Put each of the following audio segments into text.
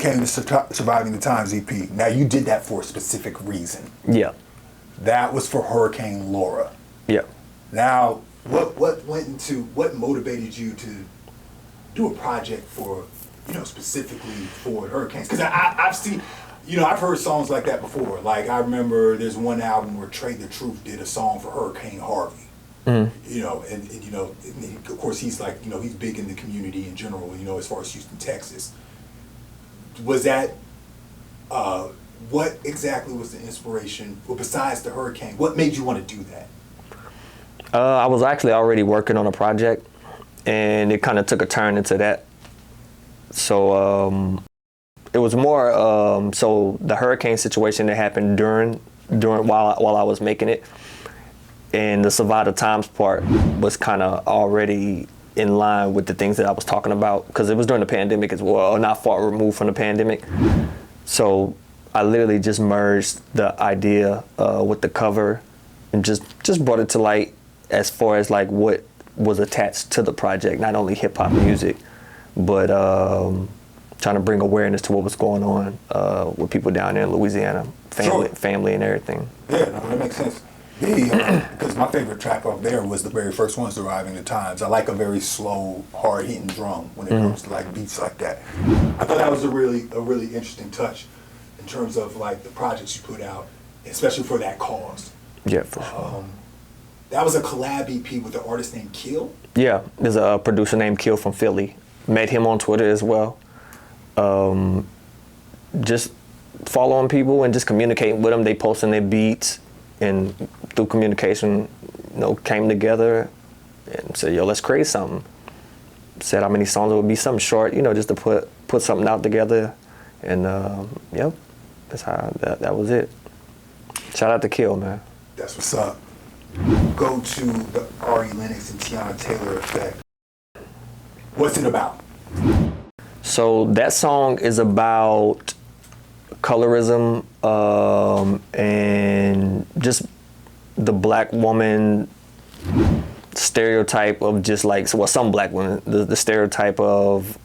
came to Surviving the Times EP. Now, you did that for a specific reason. Yeah. That was for Hurricane Laura. Yeah. Now, what motivated you to do a project for, specifically for hurricanes? Because I've seen, I've heard songs like that before. Like, I remember there's one album where Trey the Truth did a song for Hurricane Harvey. Mm-hmm. And of course he's like, he's big in the community in general, as far as Houston, Texas. Was that, what exactly was the inspiration, well, besides the hurricane, what made you want to do that? I was actually already working on a project, and it kind of took a turn into that. So it was more, so the hurricane situation that happened during while I was making it, and the Survive the Times part was kind of already in line with the things that I was talking about, because it was during the pandemic as well, not far removed from the pandemic. So I literally just merged the idea with the cover and just brought it to light as far as like what was attached to the project, not only hip hop music, but trying to bring awareness to what was going on with people down there in Louisiana, family and everything. Yeah, no, that makes sense. Because my favorite track off there was the very first one, Surviving the Times. I like a very slow, hard-hitting drum when it comes to like beats like that. I thought that was a really interesting touch in terms of like the projects you put out, especially for that cause. Yeah, for sure. That was a collab EP with an artist named Kill? Yeah, there's a producer named Kill from Philly. Met him on Twitter as well. Just following people and just communicating with them. They posting their beats, and through communication, came together and said, yo, let's create something. Said how many songs it would be, something short, just to put something out together. And yep, that's how that was it. Shout out to Kill, man. That's what's up. Go to the Lennox and Teyana Taylor effect. What's it about? So that song is about colorism and just the black woman stereotype of just like, some black women, the stereotype of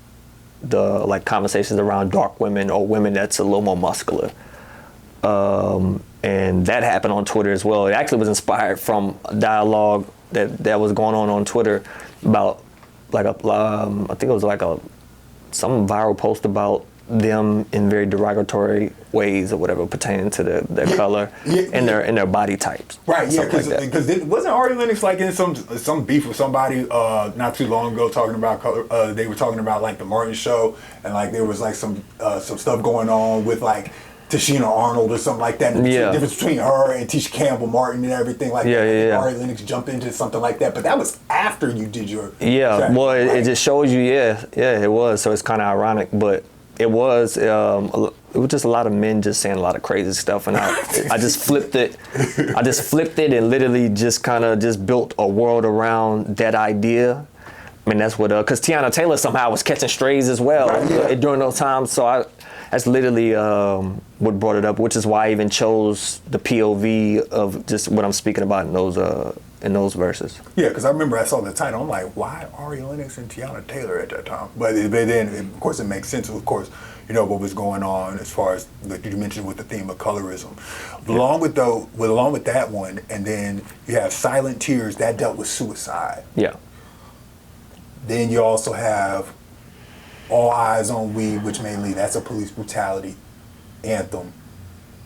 the like conversations around dark women or women that's a little more muscular. And that happened on Twitter as well. It actually was inspired from a dialogue that was going on Twitter about like I think it was like some viral post about them in very derogatory ways or whatever pertaining to their color and their body types. Right, yeah, because wasn't Ari Lennox like in some beef with somebody not too long ago talking about color? They were talking about like the Martin show, and like there was like some stuff going on with like Tashina Arnold or something like that. The difference between her and Tisha Campbell Martin and everything like that. Ari Lennox jumped into something like that, but that was after you did your track, well, right? it just shows you, it was. So it's kind of ironic, but it was just a lot of men just saying a lot of crazy stuff, and I just flipped it. I just flipped it and literally just kind of just built a world around that idea. I mean, that's what, because Teyana Taylor somehow was catching strays as well during those times. So that's literally what brought it up, which is why I even chose the POV of just what I'm speaking about in those verses. Yeah, because I remember I saw the title. I'm like, why Ari Lennox and Teyana Taylor at that time? But then, of course, it makes sense. Of course, what was going on as far as like you mentioned with the theme of colorism. Along with that one, and then you have Silent Tears that dealt with suicide. Yeah. Then you also have All Eyes on We, which mainly that's a police brutality anthem.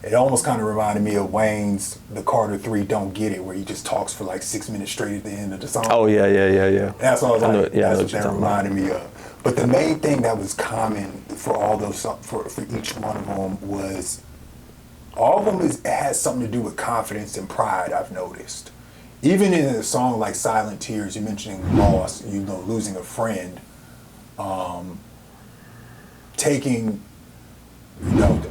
It almost kind of reminded me of Wayne's The Carter 3 Don't Get It, where he just talks for like 6 minutes straight at the end of the song. Oh, yeah. That's what I was like, that's what that reminded me of. But the main thing that was common for all those, for each one of them was, all of them it has something to do with confidence and pride, I've noticed. Even in a song like Silent Tears, you're mentioning loss, losing a friend, taking,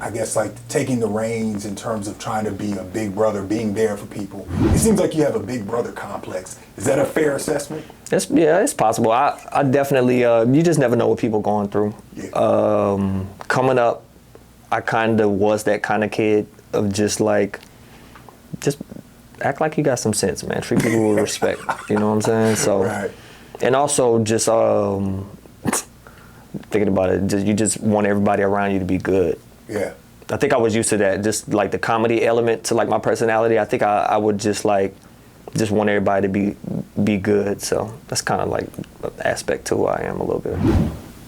I guess like taking the reins in terms of trying to be a big brother, being there for people. It seems like you have a big brother complex. Is that a fair assessment? It's possible. I definitely, you just never know what people are going through. Yeah. Coming up, I kind of was that kind of kid of just act like you got some sense, man. Treat people with respect. You know what I'm saying? So, right. And also just thinking about it, you just want everybody around you to be good. Yeah. I think I was used to that, just like the comedy element to like my personality. I think I would just want everybody to be good. So that's kind of like an aspect to who I am a little bit.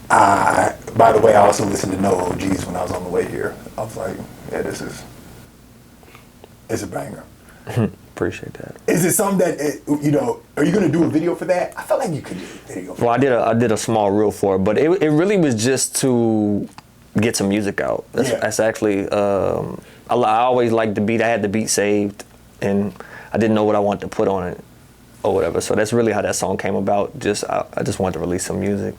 By the way, I also listened to No OGs when I was on the way here. I was like, yeah, it's a banger. Appreciate that. Is it something that, are you going to do a video for that? I felt like you could do a video for that. Well, I did a small reel for it, but it really was just to get some music out. That's actually, I always liked the beat. I had the beat saved, and I didn't know what I wanted to put on it or whatever. So that's really how that song came about. I just wanted to release some music.